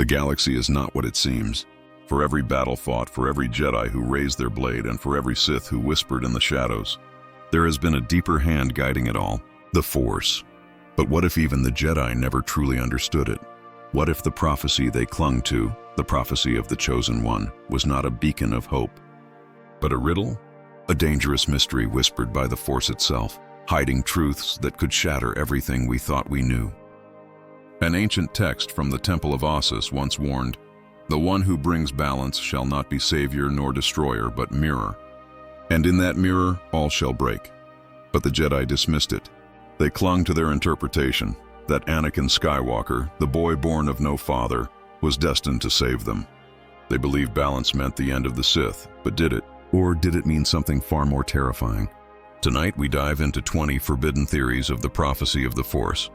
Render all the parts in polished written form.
The galaxy is not what it seems. For every battle fought, for every Jedi who raised their blade, and for every Sith who whispered in the shadows, there has been a deeper hand guiding it all, the Force. But what if even the Jedi never truly understood it? What if the prophecy they clung to, the prophecy of the Chosen One, was not a beacon of hope, but a riddle? A dangerous mystery whispered by the Force itself, hiding truths that could shatter everything we thought we knew. An ancient text from the Temple of Ossus once warned, "The one who brings balance shall not be savior nor destroyer, but mirror. And in that mirror all shall break." But the Jedi dismissed it. They clung to their interpretation, that Anakin Skywalker, the boy born of no father, was destined to save them. They believed balance meant the end of the Sith, but did it? Or did it mean something far more terrifying? Tonight we dive into 20 forbidden theories of the prophecy of the Force.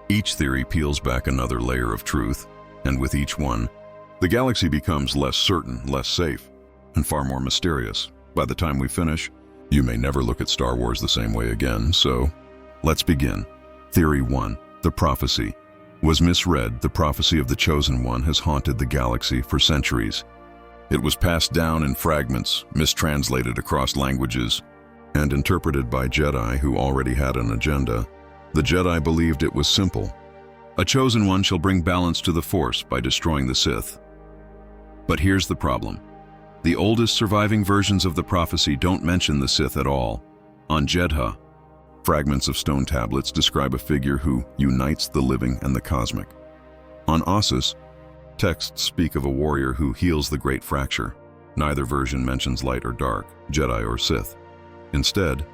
Each theory peels back another layer of truth, and with each one, the galaxy becomes less certain, less safe, and far more mysterious. By the time we finish, you may never look at Star Wars the same way again, so let's begin. Theory 1. The prophecy was misread. The prophecy of the Chosen One has haunted the galaxy for centuries. It was passed down in fragments, mistranslated across languages, and interpreted by Jedi who already had an agenda. The Jedi believed it was simple. A Chosen One shall bring balance to the Force by destroying the Sith. But here's the problem. The oldest surviving versions of the prophecy don't mention the Sith at all. On Jedha, fragments of stone tablets describe a figure who unites the living and the cosmic. On Ossus, texts speak of a warrior who heals the great fracture. Neither version mentions light or dark, Jedi or Sith. Instead,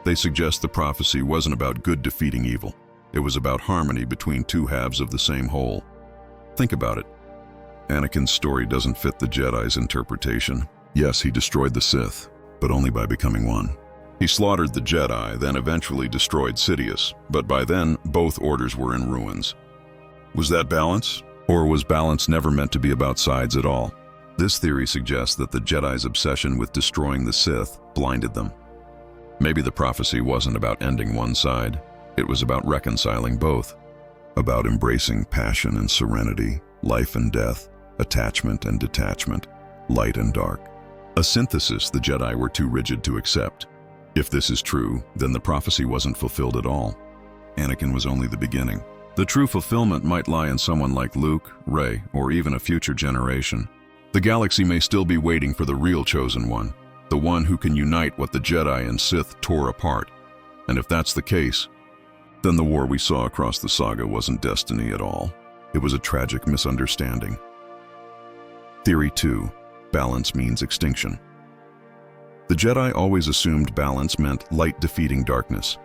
they suggest the prophecy wasn't about good defeating evil. It was about harmony between two halves of the same whole. Think about it. Anakin's story doesn't fit the Jedi's interpretation. Yes, he destroyed the Sith, but only by becoming one. He slaughtered the Jedi, then eventually destroyed Sidious, but by then, both orders were in ruins. Was that balance? Or was balance never meant to be about sides at all? This theory suggests that the Jedi's obsession with destroying the Sith blinded them. Maybe the prophecy wasn't about ending one side. It was about reconciling both. About embracing passion and serenity, life and death, attachment and detachment, light and dark. A synthesis the Jedi were too rigid to accept. If this is true, then the prophecy wasn't fulfilled at all. Anakin was only the beginning. The true fulfillment might lie in someone like Luke, Rey, or even a future generation. The galaxy may still be waiting for the real Chosen One, the one who can unite what the Jedi and Sith tore apart. And if that's the case, then the war we saw across the saga wasn't destiny at all. It was a tragic misunderstanding. Theory 2. Balance means extinction. The Jedi always assumed balance meant light defeating darkness.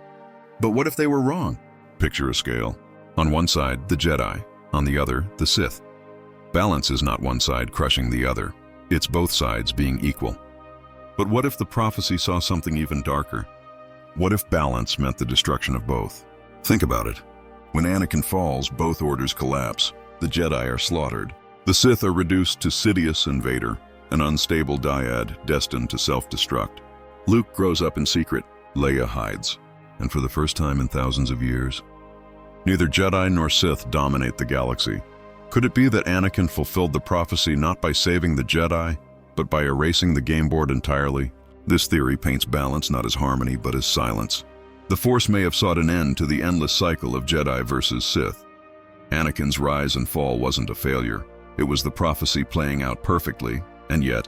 But what if they were wrong? Picture a scale. On one side, the Jedi. On the other, the Sith. Balance is not one side crushing the other. It's both sides being equal. But what if the prophecy saw something even darker? What if balance meant the destruction of both? Think about it. When Anakin falls, both orders collapse. The Jedi are slaughtered. The Sith are reduced to Sidious and Vader, an unstable dyad destined to self-destruct. Luke grows up in secret. Leia hides. And for the first time in thousands of years, neither Jedi nor Sith dominate the galaxy. Could it be that Anakin fulfilled the prophecy not by saving the Jedi, but by erasing the game board entirely? This theory paints balance not as harmony, but as silence. The Force may have sought an end to the endless cycle of Jedi versus Sith. Anakin's rise and fall wasn't a failure. It was the prophecy playing out perfectly, and yet,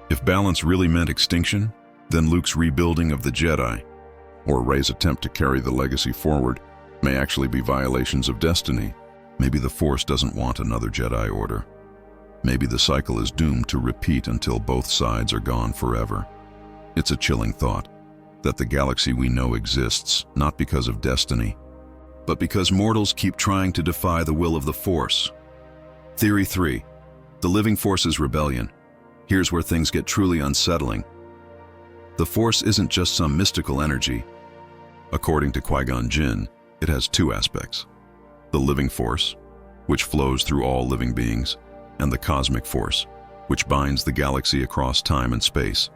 if balance really meant extinction, then Luke's rebuilding of the Jedi, or Rey's attempt to carry the legacy forward, may actually be violations of destiny. Maybe the Force doesn't want another Jedi Order. Maybe the cycle is doomed to repeat until both sides are gone forever. It's a chilling thought, that the galaxy we know exists not because of destiny, but because mortals keep trying to defy the will of the Force. Theory 3. The living Force's rebellion. Here's where things get truly unsettling. The Force isn't just some mystical energy. According to Qui-Gon Jinn, it has two aspects. The living Force, which flows through all living beings, and the cosmic Force, which binds the galaxy across time and space.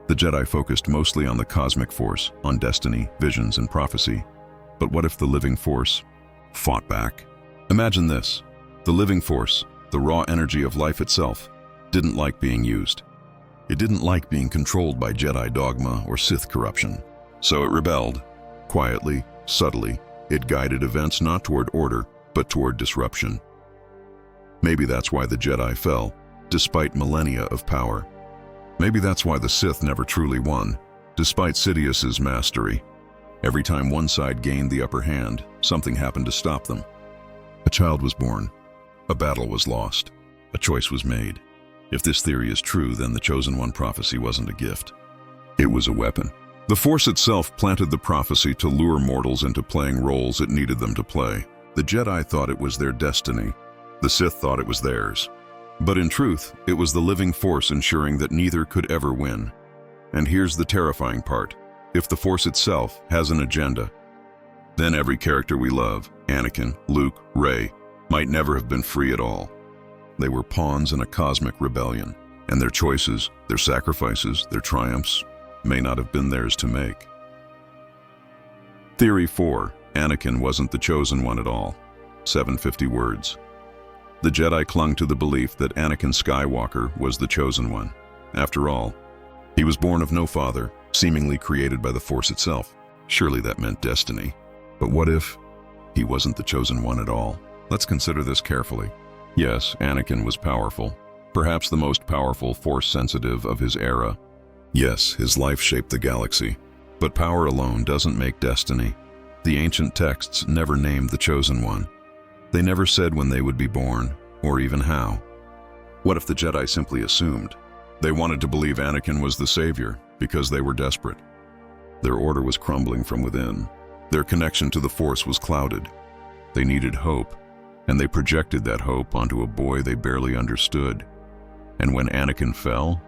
The Jedi focused mostly on the cosmic Force, on destiny, visions, and prophecy. But what if the living Force fought back? Imagine this. The living force, the raw energy of life itself, didn't like being used. It didn't like being controlled by Jedi dogma or Sith corruption. So it rebelled. Quietly, subtly, it guided events not toward order, but toward disruption. Maybe that's why the Jedi fell, despite millennia of power. Maybe that's why the Sith never truly won, despite Sidious's mastery. Every time one side gained the upper hand, something happened to stop them. A child was born. A battle was lost. A choice was made. If this theory is true, then the Chosen One prophecy wasn't a gift. It was a weapon. The Force itself planted the prophecy to lure mortals into playing roles it needed them to play. The Jedi thought it was their destiny. The Sith thought it was theirs. But in truth, it was the living Force ensuring that neither could ever win. And here's the terrifying part. If the Force itself has an agenda, then every character we love, Anakin, Luke, Rey, might never have been free at all. They were pawns in a cosmic rebellion, and their choices, their sacrifices, their triumphs may not have been theirs to make. Theory 4. Anakin wasn't the Chosen One at all. 750 words. The Jedi clung to the belief that Anakin Skywalker was the Chosen One. After all, he was born of no father, seemingly created by the Force itself. Surely that meant destiny. But what if he wasn't the Chosen One at all? Let's consider this carefully. Yes, Anakin was powerful, perhaps the most powerful Force-sensitive of his era. Yes, his life shaped the galaxy. But power alone doesn't make destiny. The ancient texts never named the Chosen One. They never said when they would be born, or even how. What if the Jedi simply assumed? They wanted to believe Anakin was the savior because they were desperate. Their order was crumbling from within. Their connection to the Force was clouded. They needed hope, and they projected that hope onto a boy they barely understood. And when Anakin fell,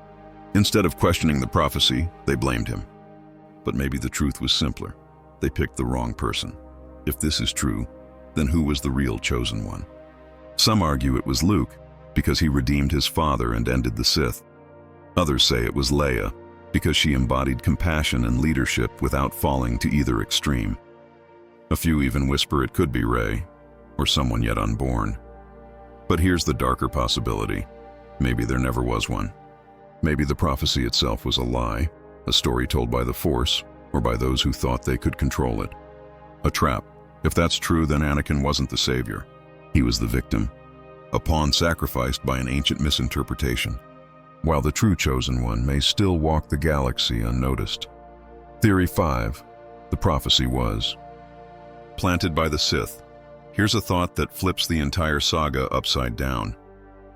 instead of questioning the prophecy, they blamed him. But maybe the truth was simpler. They picked the wrong person. If this is true, then who was the real Chosen One? Some argue it was Luke, because he redeemed his father and ended the Sith. Others say it was Leia, because she embodied compassion and leadership without falling to either extreme. A few even whisper it could be Rey, or someone yet unborn. But here's the darker possibility. Maybe there never was one. Maybe the prophecy itself was a lie, a story told by the Force, or by those who thought they could control it. A trap. If that's true, then Anakin wasn't the savior. He was the victim, a pawn sacrificed by an ancient misinterpretation, while the true Chosen One may still walk the galaxy unnoticed. Theory 5. The prophecy was planted by the Sith. Here's a thought that flips the entire saga upside down.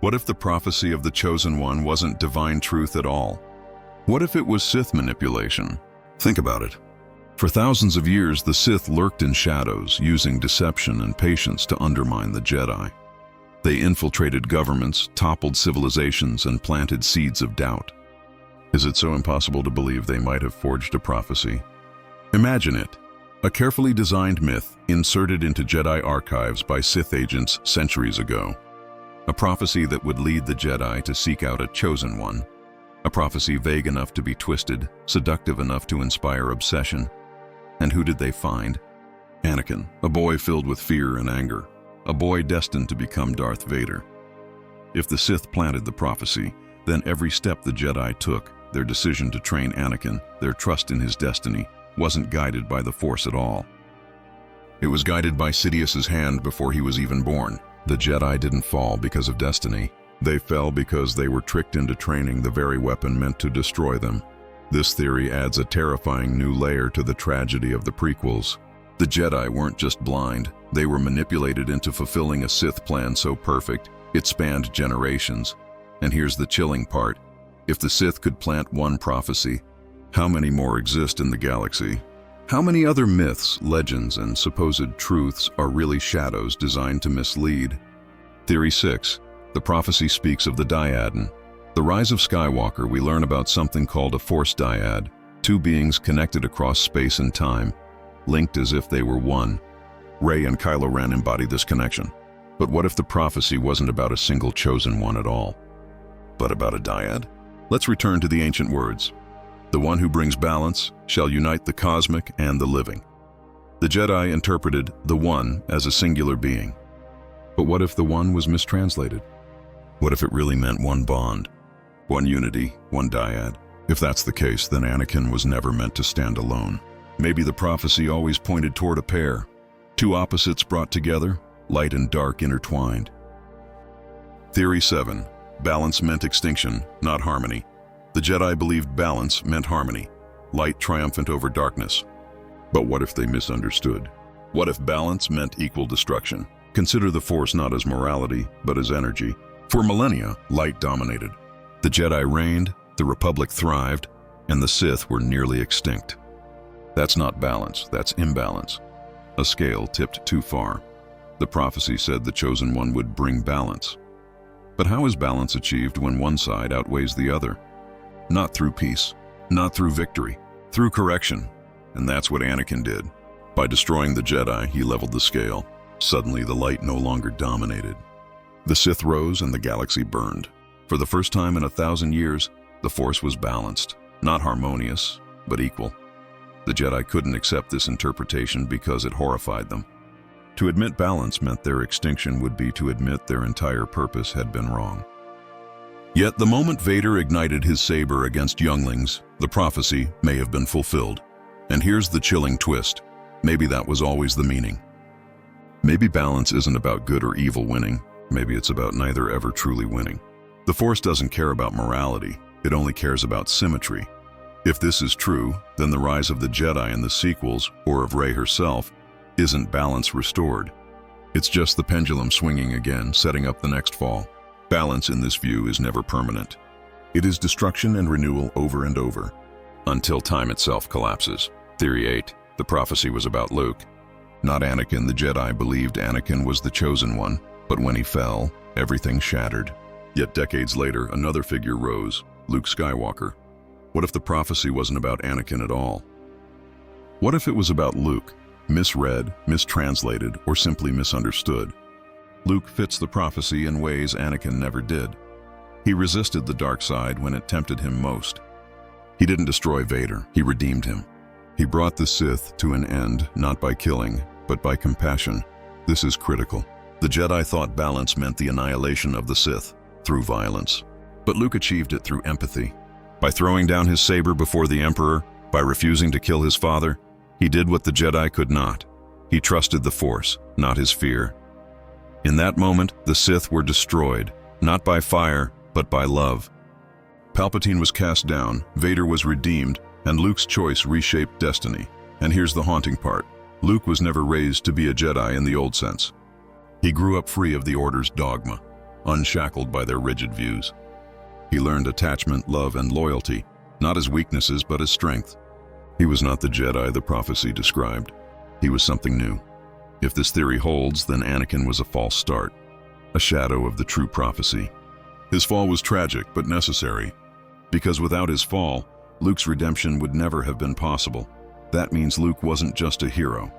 What if the prophecy of the Chosen One wasn't divine truth at all? What if it was Sith manipulation? Think about it. For thousands of years, the Sith lurked in shadows, using deception and patience to undermine the Jedi. They infiltrated governments, toppled civilizations, and planted seeds of doubt. Is it so impossible to believe they might have forged a prophecy? Imagine it. A carefully designed myth inserted into Jedi archives by Sith agents centuries ago. A prophecy that would lead the Jedi to seek out a Chosen One. A prophecy vague enough to be twisted, seductive enough to inspire obsession. And who did they find? Anakin, a boy filled with fear and anger. A boy destined to become Darth Vader. If the Sith planted the prophecy, then every step the Jedi took, their decision to train Anakin, their trust in his destiny, wasn't guided by the Force at all. It was guided by Sidious's hand before he was even born. The Jedi didn't fall because of destiny. They fell because they were tricked into training the very weapon meant to destroy them. This theory adds a terrifying new layer to the tragedy of the prequels. The Jedi weren't just blind, they were manipulated into fulfilling a Sith plan so perfect, it spanned generations. And here's the chilling part. If the Sith could plant one prophecy, how many more exist in the galaxy? How many other myths, legends, and supposed truths are really shadows designed to mislead? Theory 6. The prophecy speaks of the dyad. The Rise of Skywalker, we learn about something called a Force dyad, two beings connected across space and time, linked as if they were one. Rey and Kylo Ren embody this connection. But what if the prophecy wasn't about a single Chosen One at all, but about a dyad? Let's return to the ancient words. The one who brings balance shall unite the cosmic and the living. The Jedi interpreted the One as a singular being. But what if the one was mistranslated? What if it really meant one bond, one unity, one dyad? If that's the case, then Anakin was never meant to stand alone. Maybe the prophecy always pointed toward a pair, two opposites brought together, light and dark intertwined. Theory 7. Balance meant extinction, not harmony. The Jedi believed balance meant harmony, light triumphant over darkness. But what if they misunderstood? What if balance meant equal destruction? Consider the Force not as morality, but as energy. For millennia, light dominated. The Jedi reigned, the Republic thrived, and the Sith were nearly extinct. That's not balance, that's imbalance. A scale tipped too far. The prophecy said the Chosen One would bring balance. But how is balance achieved when one side outweighs the other? Not through peace, not through victory, through correction. And that's what Anakin did. By destroying the Jedi, he leveled the scale. Suddenly, the light no longer dominated. The Sith rose and the galaxy burned. For the first time in 1,000 years, the Force was balanced, not harmonious, but equal. The Jedi couldn't accept this interpretation because it horrified them. To admit balance meant their extinction would be to admit their entire purpose had been wrong. Yet the moment Vader ignited his saber against younglings, the prophecy may have been fulfilled. And here's the chilling twist. Maybe that was always the meaning. Maybe balance isn't about good or evil winning. Maybe it's about neither ever truly winning. The Force doesn't care about morality. It only cares about symmetry. If this is true, then the rise of the Jedi in the sequels, or of Rey herself, isn't balance restored. It's just the pendulum swinging again, setting up the next fall. Balance in this view is never permanent. It is destruction and renewal over and over, until time itself collapses. Theory 8. The prophecy was about Luke. Not Anakin. The Jedi believed Anakin was the chosen one, but when he fell, everything shattered. Yet decades later, another figure rose, Luke Skywalker. What if the prophecy wasn't about Anakin at all? What if it was about Luke, misread, mistranslated, or simply misunderstood? Luke fits the prophecy in ways Anakin never did. He resisted the dark side when it tempted him most. He didn't destroy Vader, he redeemed him. He brought the Sith to an end, not by killing, but by compassion. This is critical. The Jedi thought balance meant the annihilation of the Sith, through violence. But Luke achieved it through empathy. By throwing down his saber before the Emperor, by refusing to kill his father, he did what the Jedi could not. He trusted the Force, not his fear. In that moment, the Sith were destroyed, not by fire, but by love. Palpatine was cast down, Vader was redeemed, and Luke's choice reshaped destiny. And here's the haunting part. Luke was never raised to be a Jedi in the old sense. He grew up free of the Order's dogma, unshackled by their rigid views. He learned attachment, love, and loyalty, not as weaknesses but as strength. He was not the Jedi the prophecy described. He was something new. If this theory holds, then Anakin was a false start, a shadow of the true prophecy. His fall was tragic but necessary, because without his fall, Luke's redemption would never have been possible. That means Luke wasn't just a hero.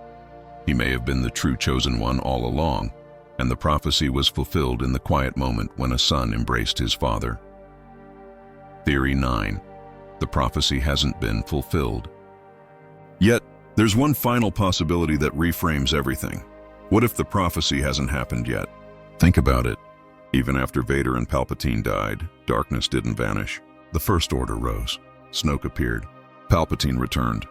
He may have been the true chosen one all along, and the prophecy was fulfilled in the quiet moment when a son embraced his father. Theory 9. The prophecy hasn't been fulfilled. Yet, there's one final possibility that reframes everything. What if the prophecy hasn't happened yet? Think about it. Even after Vader and Palpatine died, darkness didn't vanish. The First Order rose. Snoke appeared. Palpatine returned.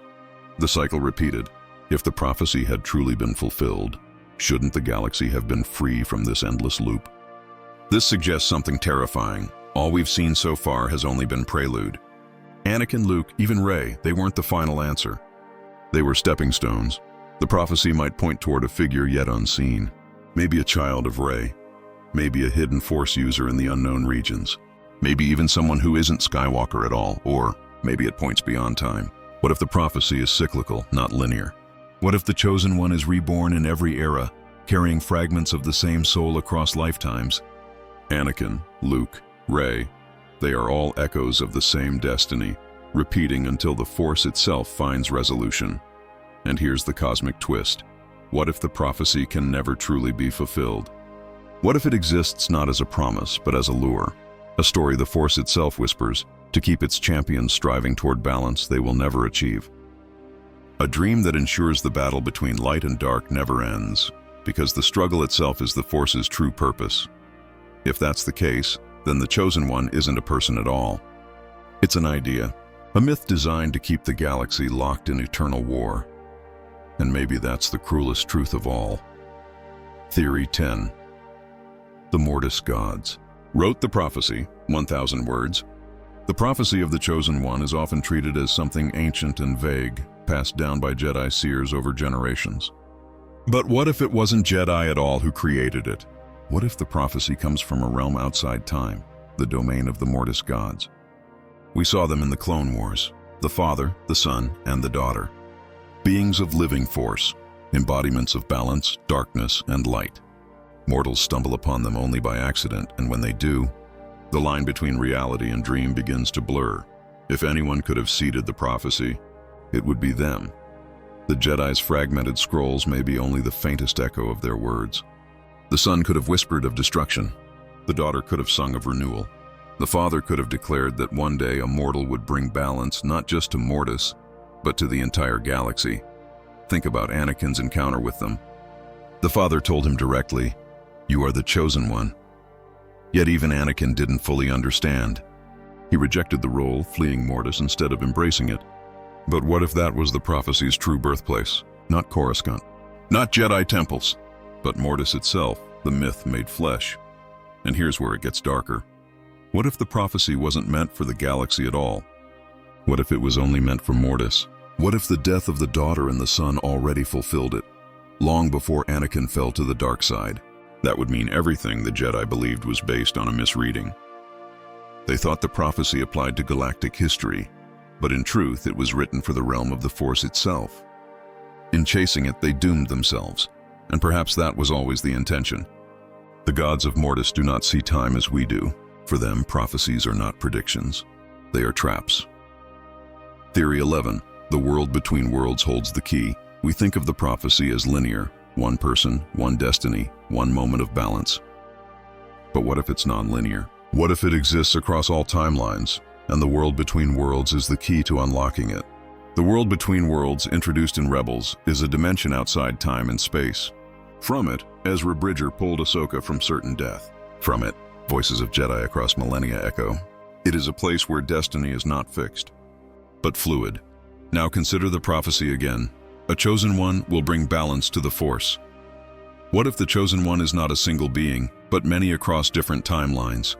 The cycle repeated. If the prophecy had truly been fulfilled, shouldn't the galaxy have been free from this endless loop? This suggests something terrifying. All we've seen so far has only been prelude. Anakin, Luke, even Rey, they weren't the final answer. They were stepping stones. The prophecy might point toward a figure yet unseen. Maybe a child of Rey. Maybe a hidden Force user in the unknown regions. Maybe even someone who isn't Skywalker at all, or maybe it points beyond time. What if the prophecy is cyclical, not linear? What if the Chosen One is reborn in every era, carrying fragments of the same soul across lifetimes? Anakin, Luke, Rey, they are all echoes of the same destiny, repeating until the Force itself finds resolution. And here's the cosmic twist. What if the prophecy can never truly be fulfilled? What if it exists not as a promise, but as a lure? A story the Force itself whispers, to keep its champions striving toward balance they will never achieve. A dream that ensures the battle between light and dark never ends, because the struggle itself is the Force's true purpose. If that's the case, then the Chosen One isn't a person at all. It's an idea, a myth designed to keep the galaxy locked in eternal war. And maybe that's the cruelest truth of all. Theory 10. The Mortis Gods wrote the prophecy, 1,000 words. The prophecy of the Chosen One is often treated as something ancient and vague, passed down by Jedi seers over generations. But what if it wasn't Jedi at all who created it? What if the prophecy comes from a realm outside time, the domain of the Mortis Gods? We saw them in the Clone Wars, the Father, the Son, and the Daughter. Beings of living force, embodiments of balance, darkness, and light. Mortals stumble upon them only by accident, and when they do, the line between reality and dream begins to blur. If anyone could have seeded the prophecy, it would be them. The Jedi's fragmented scrolls may be only the faintest echo of their words. The Son could have whispered of destruction. The Daughter could have sung of renewal. The Father could have declared that one day a mortal would bring balance not just to Mortis, but to the entire galaxy. Think about Anakin's encounter with them. The Father told him directly, "You are the Chosen One." Yet even Anakin didn't fully understand. He rejected the role, fleeing Mortis instead of embracing it. But what if that was the prophecy's true birthplace? Not Coruscant, not Jedi temples, but Mortis itself, the myth made flesh. And here's where it gets darker. What if the prophecy wasn't meant for the galaxy at all? What if it was only meant for Mortis? What if the death of the Daughter and the Son already fulfilled it, long before Anakin fell to the dark side? That would mean everything the Jedi believed was based on a misreading. They thought the prophecy applied to galactic history, but in truth it was written for the realm of the Force itself. In chasing it, they doomed themselves, and perhaps that was always the intention. The gods of Mortis do not see time as we do. For them, prophecies are not predictions. They are traps. Theory 11. The world between worlds holds the key. We think of the prophecy as linear, one person, one destiny, one moment of balance. But what if it's non-linear? What if it exists across all timelines, and the world between worlds is the key to unlocking it? The world between worlds, introduced in Rebels, is a dimension outside time and space. From it, Ezra Bridger pulled Ahsoka from certain death. From it, voices of Jedi across millennia echo. It is a place where destiny is not fixed, but fluid. Now consider the prophecy again. A Chosen One will bring balance to the Force. What if the Chosen One is not a single being, but many across different timelines?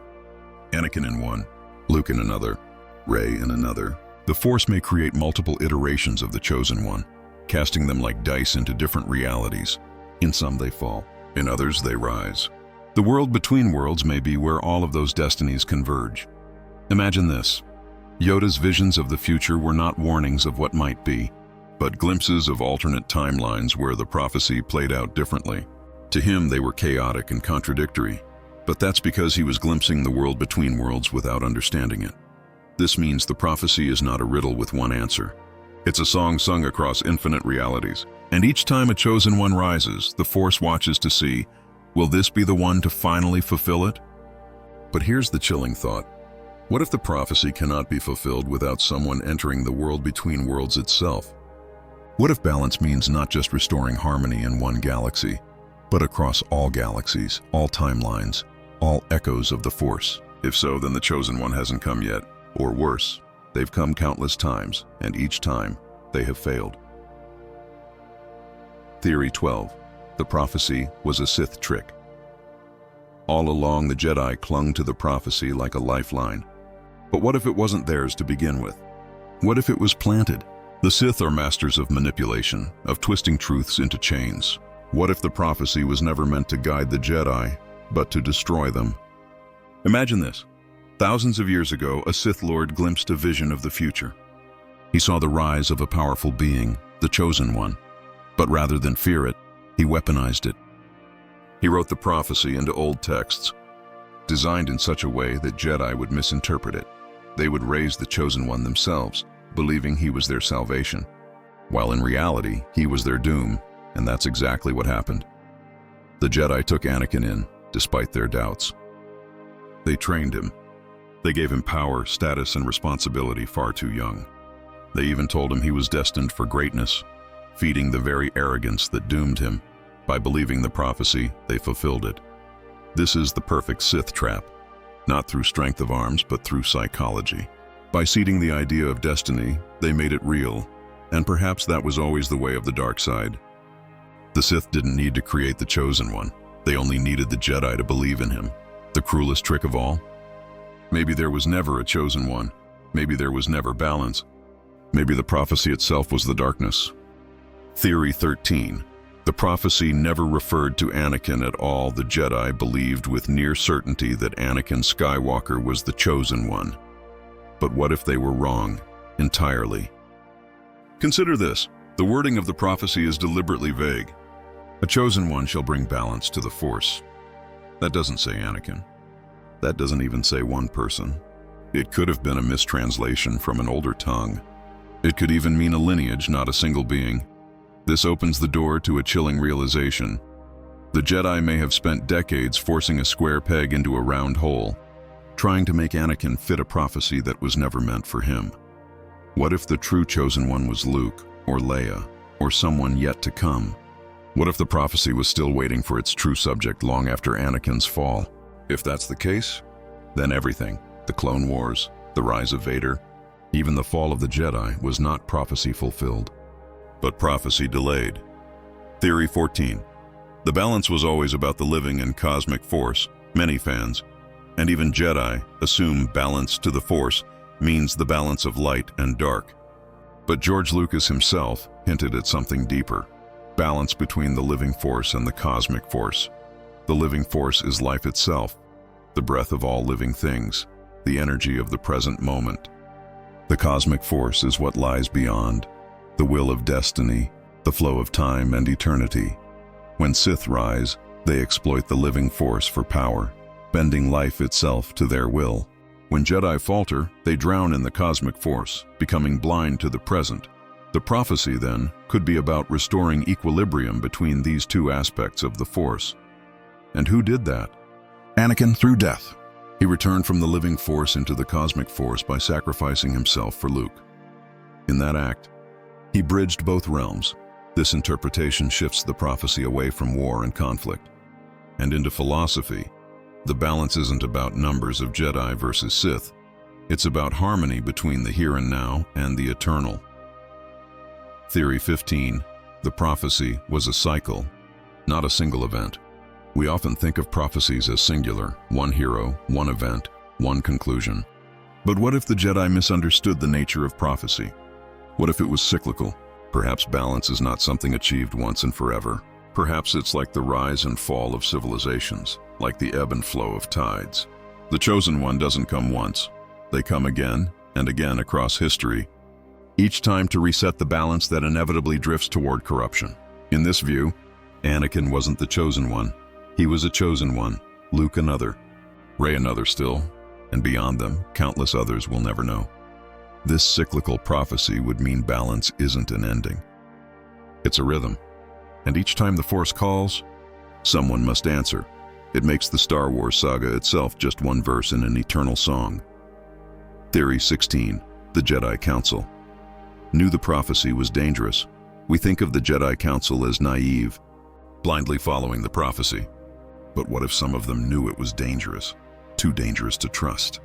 Anakin in one, Luke in another, Rey in another. The Force may create multiple iterations of the Chosen One, casting them like dice into different realities. In some they fall, in others they rise. The world between worlds may be where all of those destinies converge. Imagine this. Yoda's visions of the future were not warnings of what might be, but glimpses of alternate timelines where the prophecy played out differently. To him, they were chaotic and contradictory, but that's because he was glimpsing the world between worlds without understanding it. This means the prophecy is not a riddle with one answer. It's a song sung across infinite realities, and each time a Chosen One rises, the Force watches to see, will this be the one to finally fulfill it? But here's the chilling thought. What if the prophecy cannot be fulfilled without someone entering the world between worlds itself? What if balance means not just restoring harmony in one galaxy, but across all galaxies, all timelines, all echoes of the Force? If so, then the Chosen One hasn't come yet. Or worse, they've come countless times, and each time, they have failed. Theory 12. The prophecy was a Sith trick. All along, the Jedi clung to the prophecy like a lifeline. But what if it wasn't theirs to begin with? What if it was planted? The Sith are masters of manipulation, of twisting truths into chains. What if the prophecy was never meant to guide the Jedi, but to destroy them? Imagine this. Thousands of years ago, a Sith Lord glimpsed a vision of the future. He saw the rise of a powerful being, the Chosen One. But rather than fear it, he weaponized it. He wrote the prophecy into old texts, designed in such a way that Jedi would misinterpret it. They would raise the Chosen One themselves, believing he was their salvation, while in reality, he was their doom, and that's exactly what happened. The Jedi took Anakin in, despite their doubts. They trained him. They gave him power, status, and responsibility far too young. They even told him he was destined for greatness, feeding the very arrogance that doomed him. By believing the prophecy, they fulfilled it. This is the perfect Sith trap, not through strength of arms, but through psychology. By seeding the idea of destiny, they made it real, and perhaps that was always the way of the dark side. The Sith didn't need to create the Chosen One. They only needed the Jedi to believe in him. The cruelest trick of all? Maybe there was never a Chosen One. Maybe there was never balance. Maybe the prophecy itself was the darkness. Theory 13. The prophecy never referred to Anakin at all. The Jedi believed with near certainty that Anakin Skywalker was the Chosen One. But what if they were wrong entirely? Consider this. The wording of the prophecy is deliberately vague. A Chosen One shall bring balance to the Force. That doesn't say Anakin. That doesn't even say one person. It could have been a mistranslation from an older tongue. It could even mean a lineage, not a single being. This opens the door to a chilling realization. The Jedi may have spent decades forcing a square peg into a round hole, trying to make Anakin fit a prophecy that was never meant for him. What if the true Chosen One was Luke, or Leia, or someone yet to come? What if the prophecy was still waiting for its true subject long after Anakin's fall? If that's the case, then everything, the Clone Wars, the rise of Vader, even the fall of the Jedi, was not prophecy fulfilled, but prophecy delayed. Theory 14. The balance was always about the living and cosmic force. Many fans, and even Jedi, assume balance to the Force means the balance of light and dark. But George Lucas himself hinted at something deeper. Balance between the living force and the cosmic force. The living force is life itself, the breath of all living things, the energy of the present moment. The cosmic force is what lies beyond, the will of destiny, the flow of time and eternity. When Sith rise, they exploit the living force for power, bending life itself to their will. When Jedi falter, they drown in the cosmic force, becoming blind to the present. The prophecy, then, could be about restoring equilibrium between these two aspects of the Force. And who did that? Anakin, through death. He returned from the living force into the cosmic force by sacrificing himself for Luke. In that act, he bridged both realms. This interpretation shifts the prophecy away from war and conflict and into philosophy. The balance isn't about numbers of Jedi versus Sith. It's about harmony between the here and now and the eternal. Theory 15. The prophecy was a cycle, not a single event. We often think of prophecies as singular, one hero, one event, one conclusion. But what if the Jedi misunderstood the nature of prophecy? What if it was cyclical? Perhaps balance is not something achieved once and forever. Perhaps it's like the rise and fall of civilizations, like the ebb and flow of tides. The Chosen One doesn't come once. They come again and again across history, each time to reset the balance that inevitably drifts toward corruption. In this view, Anakin wasn't the Chosen One. He was a Chosen One, Luke another, Rey another still, and beyond them, countless others we'll never know. This cyclical prophecy would mean balance isn't an ending. It's a rhythm. And each time the Force calls, someone must answer. It makes the Star Wars saga itself just one verse in an eternal song. Theory 16. The Jedi Council. Knew the prophecy was dangerous. We think of the Jedi Council as naive, blindly following the prophecy. But what if some of them knew it was dangerous? Too dangerous to trust.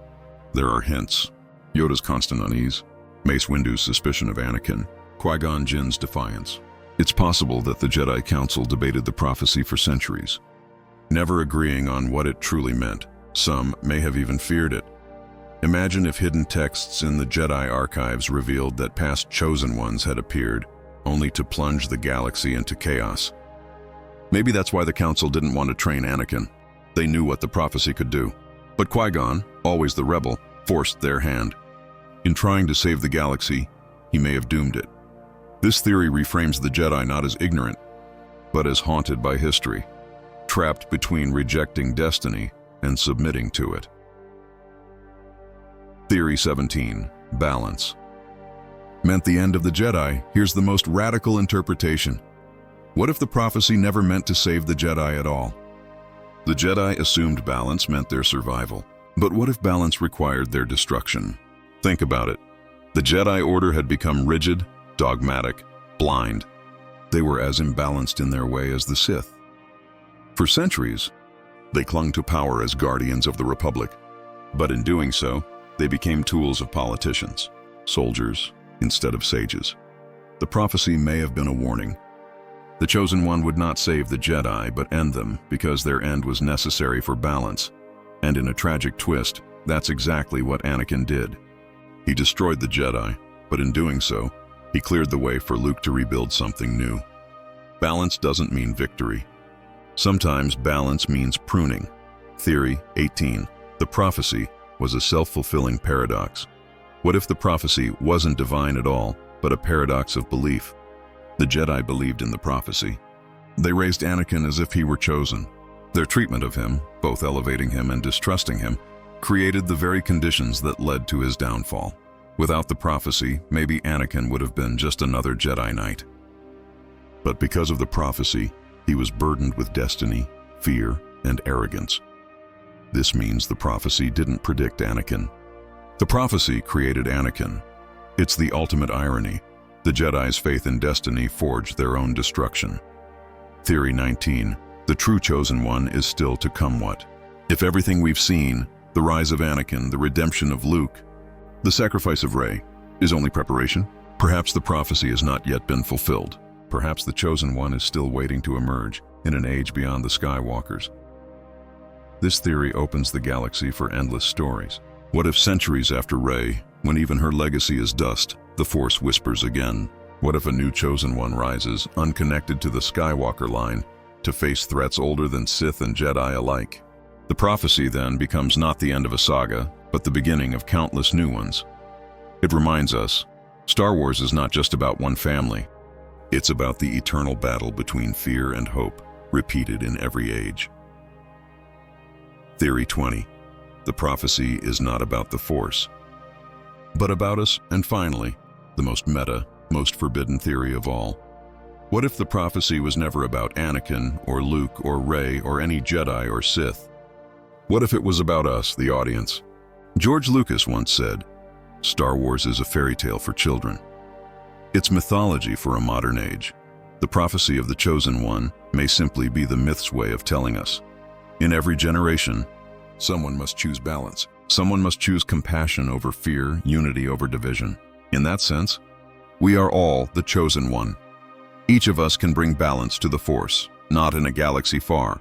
There are hints. Yoda's constant unease, Mace Windu's suspicion of Anakin, Qui-Gon Jinn's defiance. It's possible that the Jedi Council debated the prophecy for centuries, never agreeing on what it truly meant. Some may have even feared it. Imagine if hidden texts in the Jedi archives revealed that past Chosen Ones had appeared, only to plunge the galaxy into chaos. Maybe that's why the Council didn't want to train Anakin. They knew what the prophecy could do. But Qui-Gon, always the rebel, forced their hand. In trying to save the galaxy, he may have doomed it. This theory reframes the Jedi not as ignorant, but as haunted by history, trapped between rejecting destiny and submitting to it. Theory 17. Balance. Meant the end of the Jedi. Here's the most radical interpretation. What if the prophecy never meant to save the Jedi at all? The Jedi assumed balance meant their survival. But what if balance required their destruction? Think about it. The Jedi Order had become rigid, dogmatic, blind. They were as imbalanced in their way as the Sith. For centuries, they clung to power as guardians of the Republic, but in doing so, they became tools of politicians, soldiers, instead of sages. The prophecy may have been a warning. The Chosen One would not save the Jedi, but end them, because their end was necessary for balance. And in a tragic twist, that's exactly what Anakin did. He destroyed the Jedi, but in doing so, he cleared the way for Luke to rebuild something new. Balance doesn't mean victory. Sometimes balance means pruning. Theory 18. The prophecy was a self-fulfilling paradox. What if the prophecy wasn't divine at all, but a paradox of belief? The Jedi believed in the prophecy. They raised Anakin as if he were chosen. Their treatment of him, both elevating him and distrusting him, created the very conditions that led to his downfall. Without the prophecy, maybe Anakin would have been just another Jedi Knight. But because of the prophecy, he was burdened with destiny, fear, and arrogance. This means the prophecy didn't predict Anakin. The prophecy created Anakin. It's the ultimate irony. The Jedi's faith in destiny forged their own destruction. Theory 19. The true Chosen One is still to come. What if everything we've seen, the rise of Anakin, the redemption of Luke, the sacrifice of Rey, is only preparation? Perhaps the prophecy has not yet been fulfilled. Perhaps the Chosen One is still waiting to emerge in an age beyond the Skywalkers. This theory opens the galaxy for endless stories. What if centuries after Rey, when even her legacy is dust, the Force whispers again? What if a new Chosen One rises, unconnected to the Skywalker line, to face threats older than Sith and Jedi alike? The prophecy then becomes not the end of a saga, but the beginning of countless new ones. It reminds us, Star Wars is not just about one family. It's about the eternal battle between fear and hope, repeated in every age. Theory 20. The prophecy is not about the Force, but about us. And finally, the most meta, most forbidden theory of all. What if the prophecy was never about Anakin, or Luke, or Rey, or any Jedi or Sith? What if it was about us, the audience? George Lucas once said, "Star Wars is a fairy tale for children." It's mythology for a modern age. The prophecy of the Chosen One may simply be the myth's way of telling us. In every generation, someone must choose balance. Someone must choose compassion over fear, unity over division. In that sense, we are all the Chosen One. Each of us can bring balance to the Force, not in a galaxy far,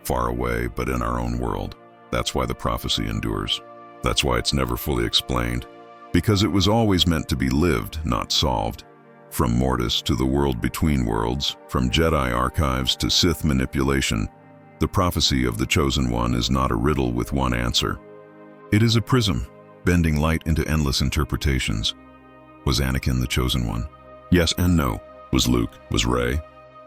far away, but in our own world. That's why the prophecy endures. That's why it's never fully explained. Because it was always meant to be lived, not solved. From Mortis to the world between worlds, from Jedi archives to Sith manipulation, the prophecy of the Chosen One is not a riddle with one answer. It is a prism, bending light into endless interpretations. Was Anakin the Chosen One? Yes and no. Was Luke? Was Rey?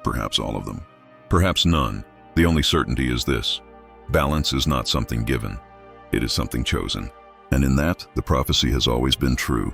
Perhaps all of them. Perhaps none. The only certainty is this: balance is not something given. It is something chosen. And in that, the prophecy has always been true.